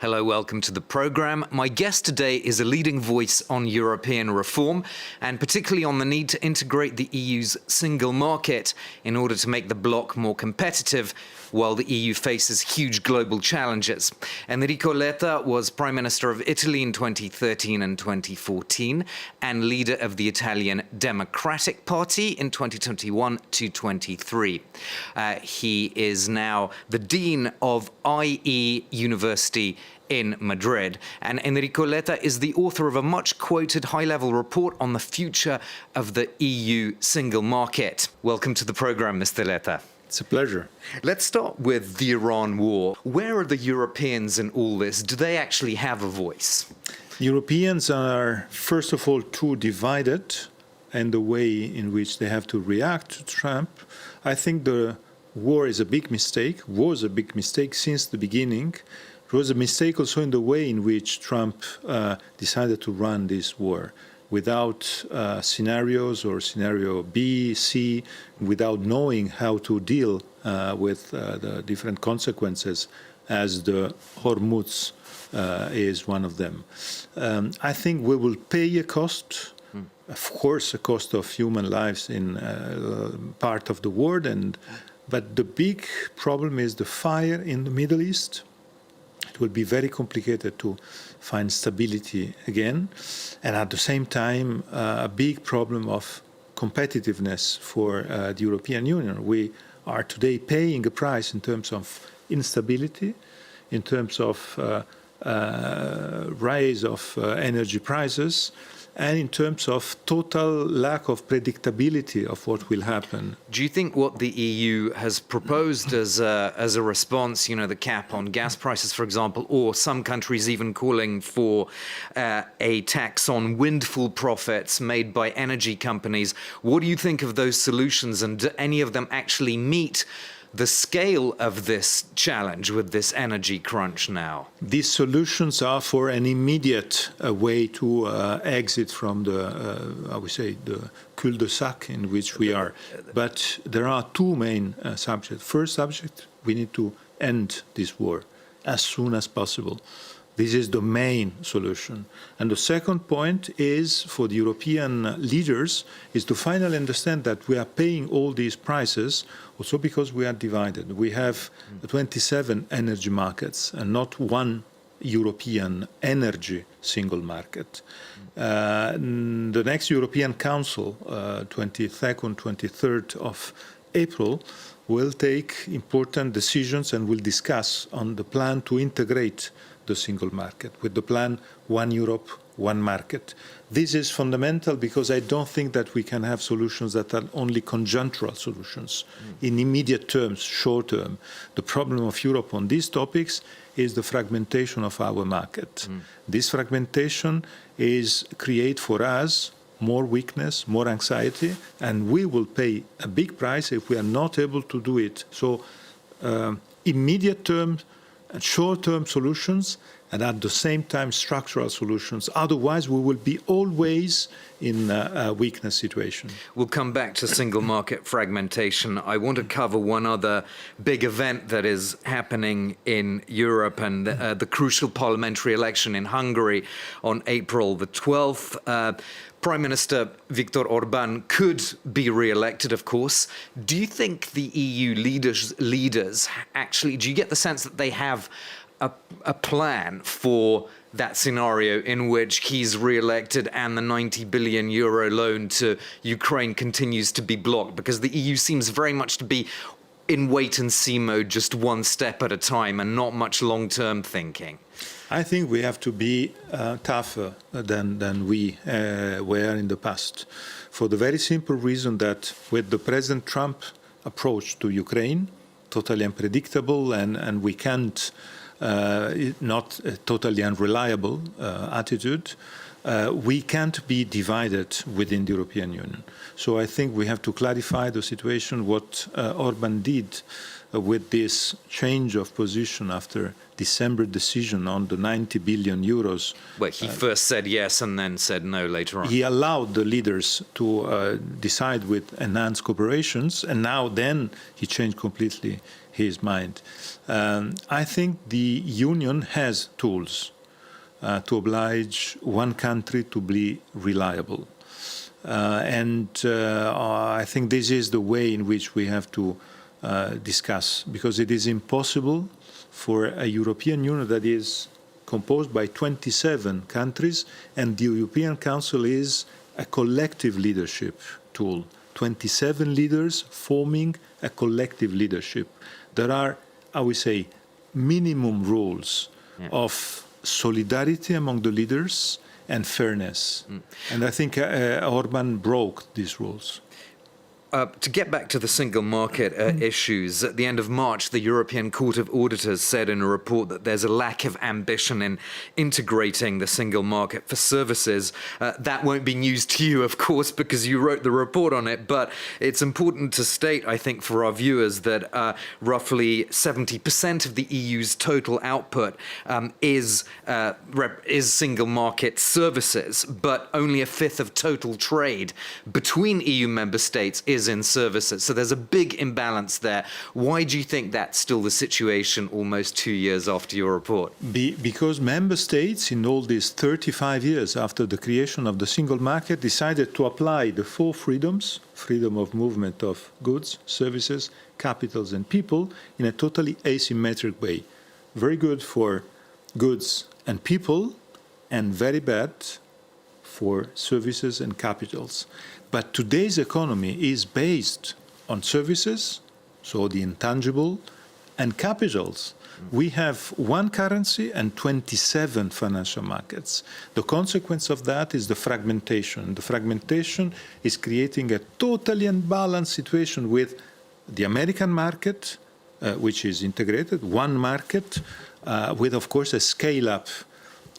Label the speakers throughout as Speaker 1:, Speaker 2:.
Speaker 1: Hello, welcome to the program. My guest today is a leading voice on European reform, and particularly on the need to integrate the EU's single market in order to make the bloc more competitive, while the EU faces huge global challenges. Enrico Letta was Prime Minister of Italy in 2013 and 2014, and leader of the Italian Democratic Party in 2021 to 23. He is now the Dean of IE University in Madrid. And Enrico Letta is the author of a much-quoted high-level report on the future of the EU single market. Welcome to the program, Mr. Letta.
Speaker 2: It's a pleasure.
Speaker 1: Let's start with the Iran war. Where are the Europeans in all this? Do they actually have a voice?
Speaker 2: Europeans are, first of all, too divided in the way in which they have to react to Trump. I think the war is a big mistake, was a big mistake since the beginning. It was a mistake also in the way in which Trump decided to run this war, without scenarios or scenario B, C, without knowing how to deal with the different consequences, as the Hormuz is one of them. I think we will pay a cost, of course, a cost of human lives in part of the world, but the big problem is the fire in the Middle East. It will be very complicated to find stability again, and at the same time, a big problem of competitiveness for the European Union. We are today paying a price in terms of instability, in terms of rise of energy prices, and in terms of total lack of predictability of what will happen.
Speaker 1: Do you think what the EU has proposed as a response, the cap on gas prices, for example, or some countries even calling for a tax on windfall profits made by energy companies, what do you think of those solutions, and do any of them actually meet the scale of this challenge with this energy crunch now?
Speaker 2: These solutions are for an immediate way to exit from the, I would say, the cul-de-sac in which we are. But there are two main subjects. First subject, we need to end this war as soon as possible. This is the main solution. And the second point is, for the European leaders, is to finally understand that we are paying all these prices also because we are divided. We have 27 energy markets and not one European energy single market. The next European Council, 22nd, 23rd of April, will take important decisions and will discuss on the plan to integrate the single market, with the plan One Europe, One Market. This is fundamental because I don't think that we can have solutions that are only conjunctural solutions in immediate terms, short term. The problem of Europe on these topics is the fragmentation of our market. This fragmentation create for us more weakness, more anxiety, and we will pay a big price if we are not able to do it. So immediate terms and short-term solutions, and at the same time structural solutions. Otherwise, we will be always in a weakness situation.
Speaker 1: We'll come back to single market fragmentation. I want to cover one other big event that is happening in Europe, and the crucial parliamentary election in Hungary on April the 12th. Prime Minister Viktor Orbán could be re-elected, of course. Do you think the EU leaders actually, do you get the sense that they have a plan for that scenario in which he's re-elected and the 90 billion euro loan to Ukraine continues to be blocked? Because the EU seems very much to be in wait-and-see mode, just one step at a time, and not much long-term thinking.
Speaker 2: I think we have to be tougher than we were in the past, for the very simple reason that with the President Trump approach to Ukraine, totally unpredictable, and we can't, not a totally unreliable attitude, we can't be divided within the European Union. So I think we have to clarify the situation. What Orban did with this change of position after December decision on the 90 billion euros.
Speaker 1: Well, he first said yes and then said no later on.
Speaker 2: He allowed the leaders to decide with enhanced cooperations, and now then he changed completely his mind. I think the Union has tools to oblige one country to be reliable. I think this is the way in which we have to discuss, because it is impossible for a European Union that is composed by 27 countries, and the European Council is a collective leadership tool. 27 leaders forming a collective leadership. There are, I would say, minimum rules of solidarity among the leaders and fairness. And I think Orban broke these rules.
Speaker 1: To get back to the single market issues, at the end of March, the European Court of Auditors said in a report that there's a lack of ambition in integrating the single market for services. That won't be news to you, of course, because you wrote the report on it, but it's important to state, I think, for our viewers that roughly 70% of the EU's total output is single market services, but only a fifth of total trade between EU member states is in services. So there's a big imbalance there. Why do you think that's still the situation almost 2 years after your report?
Speaker 2: Because member states in all these 35 years after the creation of the single market decided to apply the four freedoms, freedom of movement of goods, services, capitals and people, in a totally asymmetric way. Very good for goods and people, and very bad for services and capitals. But today's economy is based on services, so the intangible, and capitals. We have one currency and 27 financial markets. The consequence of that is the fragmentation. The fragmentation is creating a totally unbalanced situation with the American market, which is integrated, one market, with, of course, a scale-up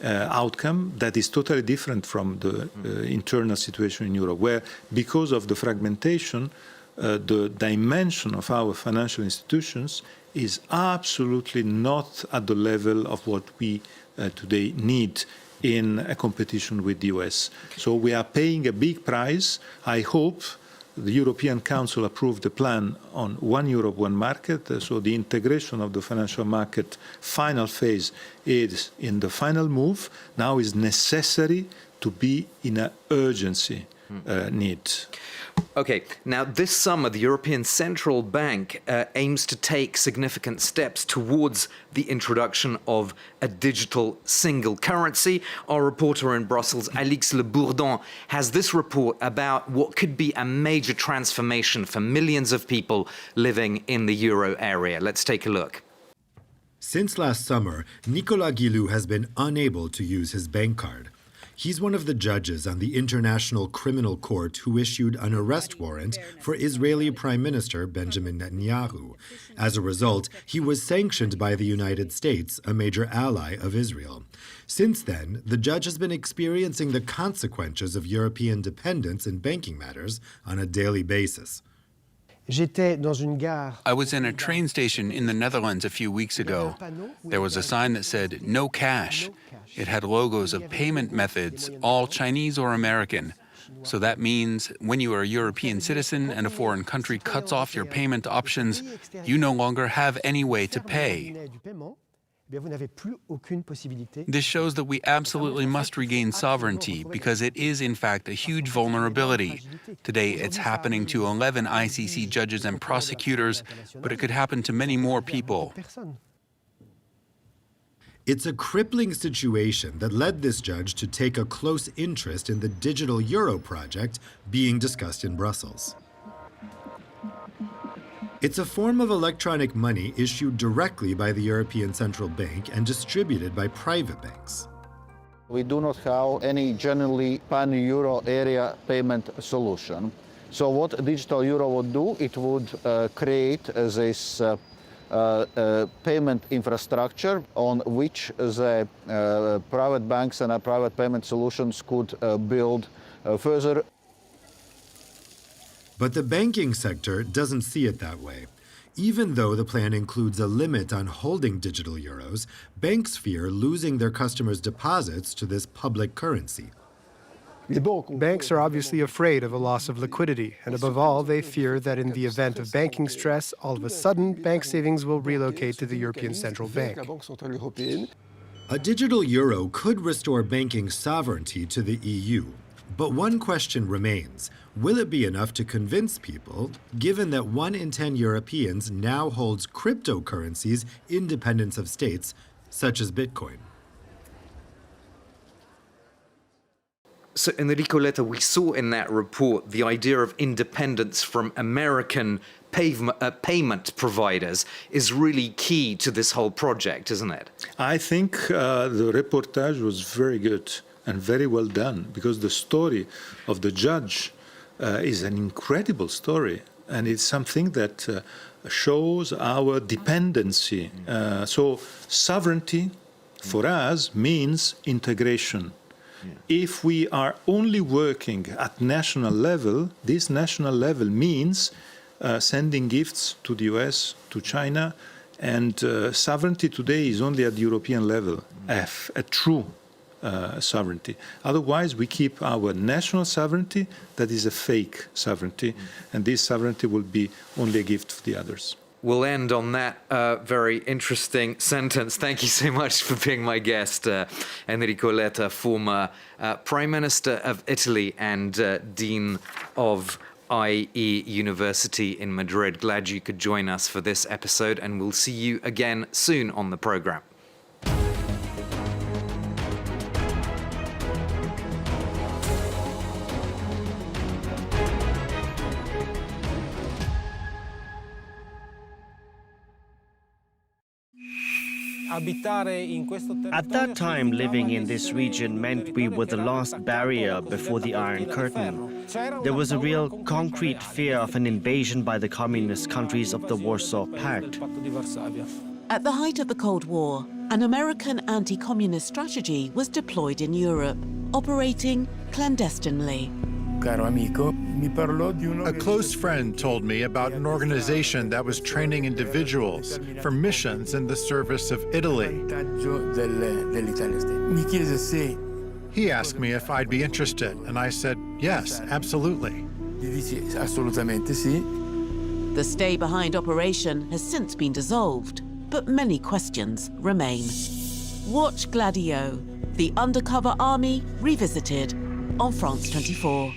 Speaker 2: outcome that is totally different from the internal situation in Europe, where because of the fragmentation, the dimension of our financial institutions is absolutely not at the level of what we today need in a competition with the US. So we are paying a big price. I hope the European Council approved the plan on one Europe, one market. So the integration of the financial market final phase is in the final move. Now is necessary to be in an urgency need.
Speaker 1: Okay, now this summer the European Central Bank aims to take significant steps towards the introduction of a digital single currency. Our reporter in Brussels, Alix Le Bourdon, has this report about what could be a major transformation for millions of people living in the euro area. Let's take a look.
Speaker 3: Since last summer, Nicolas Guilou has been unable to use his bank card. He's one of the judges on the International Criminal Court who issued an arrest warrant for Israeli Prime Minister Benjamin Netanyahu. As a result, he was sanctioned by the United States, a major ally of Israel. Since then, the judge has been experiencing the consequences of European dependence in banking matters on a daily basis.
Speaker 4: I was in a train station in the Netherlands a few weeks ago. There was a sign that said, "No cash." It had logos of payment methods, all Chinese or American. So that means when you are a European citizen and a foreign country cuts off your payment options, you no longer have any way to pay. This shows that we absolutely must regain sovereignty because it is, in fact, a huge vulnerability. Today, it's happening to 11 ICC judges and prosecutors, but it could happen to many more people.
Speaker 3: It's a crippling situation that led this judge to take a close interest in the digital euro project being discussed in Brussels. It's a form of electronic money issued directly by the European Central Bank and distributed by private banks.
Speaker 5: We do not have any generally pan-euro area payment solution. So what digital euro would do, it would create this payment infrastructure on which the private banks and private payment solutions could build further.
Speaker 3: But the banking sector doesn't see it that way. Even though the plan includes a limit on holding digital euros, banks fear losing their customers' deposits to this public currency.
Speaker 6: Banks are obviously afraid of a loss of liquidity, and above all, they fear that in the event of banking stress, all of a sudden, bank savings will relocate to the European Central Bank.
Speaker 3: A digital euro could restore banking sovereignty to the EU. But one question remains. Will it be enough to convince people, given that 1 in 10 Europeans now holds cryptocurrencies independent of states, such as Bitcoin?
Speaker 1: So, Enrico Letta, we saw in that report the idea of independence from American payment providers is really key to this whole project, isn't it?
Speaker 2: I think the reportage was very good and very well done, because the story of the judge is an incredible story, and it's something that shows our dependency. So sovereignty for us means integration. If we are only working at national level, this national level means sending gifts to the US, to China, and sovereignty today is only at the European level, a true sovereignty. Otherwise, we keep our national sovereignty, that is a fake sovereignty, and this sovereignty will be only a gift for the others.
Speaker 1: We'll end on that very interesting sentence. Thank you so much for being my guest, Enrico Letta, former Prime Minister of Italy and Dean of IE University in Madrid. Glad you could join us for this episode, and we'll see you again soon on the program.
Speaker 7: At that time, living in this region meant we were the last barrier before the Iron Curtain. There was a real concrete fear of an invasion by the communist countries of the Warsaw Pact.
Speaker 8: At the height of the Cold War, an American anti-communist strategy was deployed in Europe, operating clandestinely.
Speaker 9: A close friend told me about an organization that was training individuals for missions in the service of Italy. He asked me if I'd be interested, and I said, yes, absolutely.
Speaker 8: The stay-behind operation has since been dissolved, but many questions remain. Watch Gladio, the undercover army revisited on France 24.